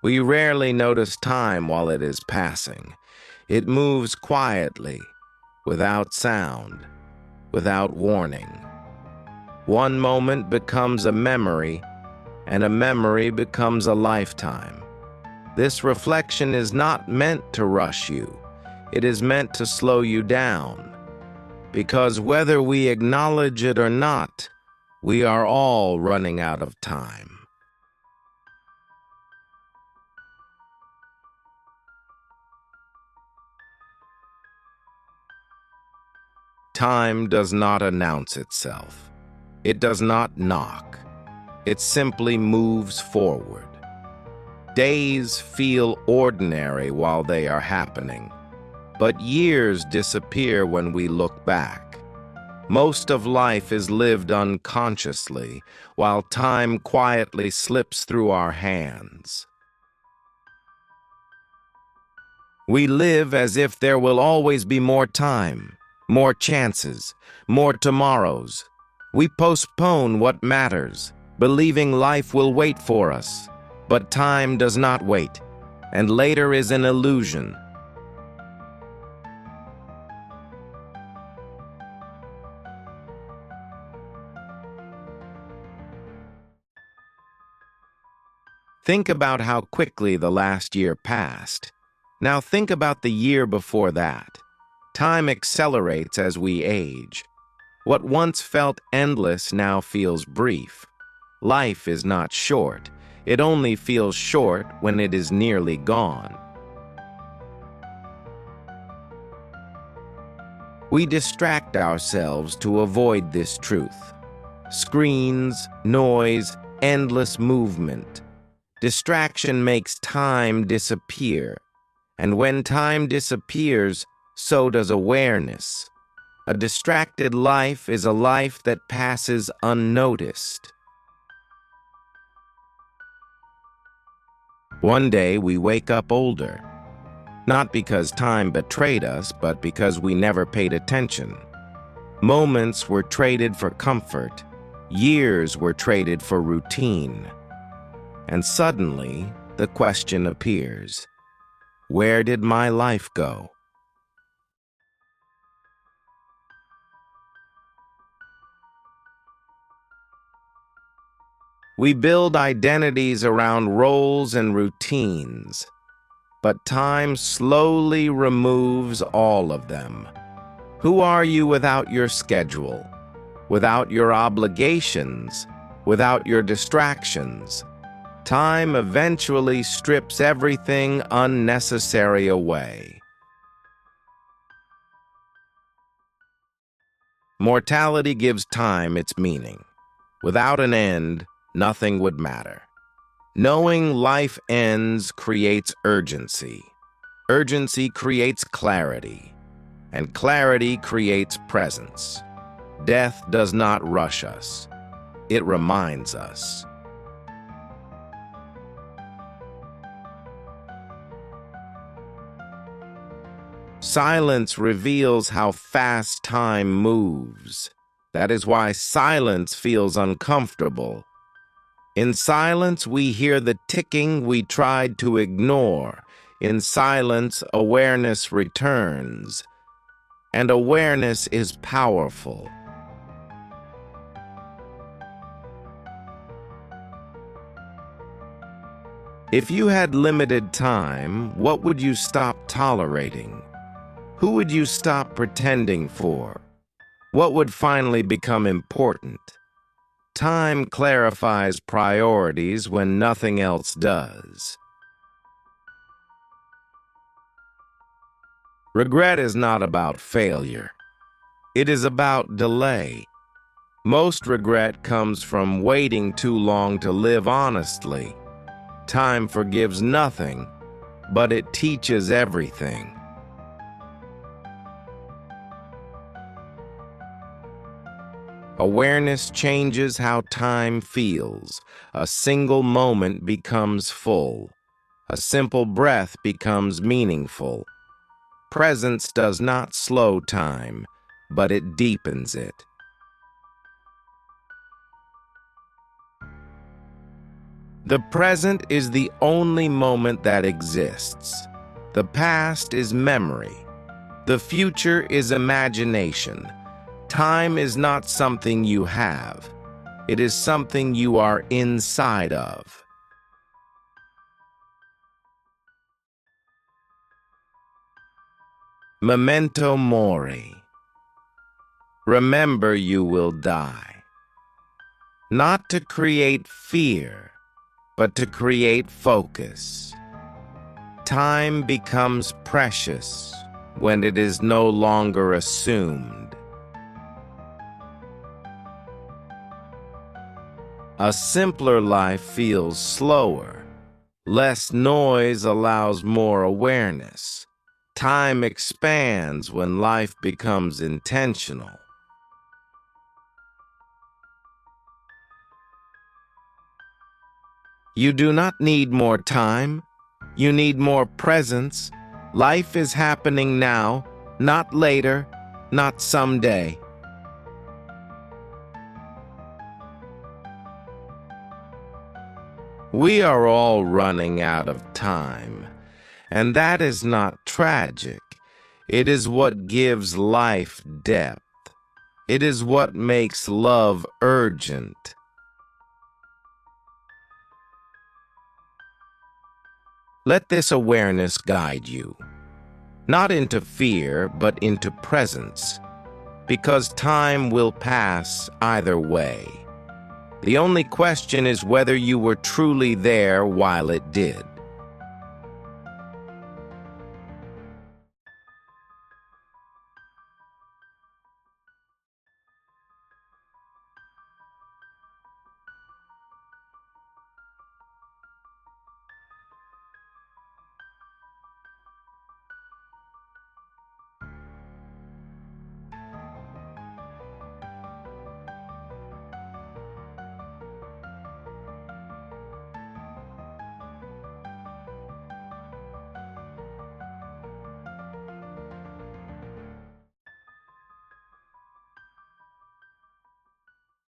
We rarely notice time while it is passing. It moves quietly, without sound, without warning. One moment becomes a memory, and a memory becomes a lifetime. This reflection is not meant to rush you. It is meant to slow you down. Because whether we acknowledge it or not, we are all running out of time. Time does not announce itself. It does not knock. It simply moves forward. Days feel ordinary while they are happening, but years disappear when we look back. Most of life is lived unconsciously, while time quietly slips through our hands. We live as if there will always be more time, more chances, more tomorrows. We postpone what matters, believing life will wait for us. But time does not wait, and later is an illusion. Think about how quickly the last year passed. Now think about the year before that. Time accelerates as we age. What once felt endless now feels brief. Life is not short. It only feels short when it is nearly gone. We distract ourselves to avoid this truth. Screens, noise, endless movement. Distraction makes time disappear. And when time disappears, so does awareness. A distracted life is a life that passes unnoticed. One day we wake up older, not because time betrayed us, but because we never paid attention. Moments were traded for comfort, years were traded for routine. And suddenly, the question appears, where did my life go? We build identities around roles and routines, but time slowly removes all of them. Who are you without your schedule, without your obligations, without your distractions? Time eventually strips everything unnecessary away. Mortality gives time its meaning. Without an end, nothing would matter. Knowing life ends creates urgency. Urgency creates clarity, and clarity creates presence. Death does not rush us. It reminds us. Silence reveals how fast time moves. That is why silence feels uncomfortable. In silence, we hear the ticking we tried to ignore. In silence, awareness returns. And awareness is powerful. If you had limited time, what would you stop tolerating? Who would you stop pretending for? What would finally become important? Time clarifies priorities when nothing else does. Regret is not about failure. It is about delay. Most regret comes from waiting too long to live honestly. Time forgives nothing, but it teaches everything. Awareness changes how time feels. A single moment becomes full. A simple breath becomes meaningful. Presence does not slow time, but it deepens it. The present is the only moment that exists. The past is memory. The future is imagination. Time is not something you have. It is something you are inside of. Memento mori. Remember you will die. Not to create fear, but to create focus. Time becomes precious when it is no longer assumed. A simpler life feels slower. Less noise allows more awareness. Time expands when life becomes intentional. You do not need more time. You need more presence. Life is happening now, not later, not someday. We are all running out of time, and that is not tragic. It is what gives life depth. It is what makes love urgent. Let this awareness guide you, not into fear, but into presence, because time will pass either way. The only question is whether you were truly there while it did.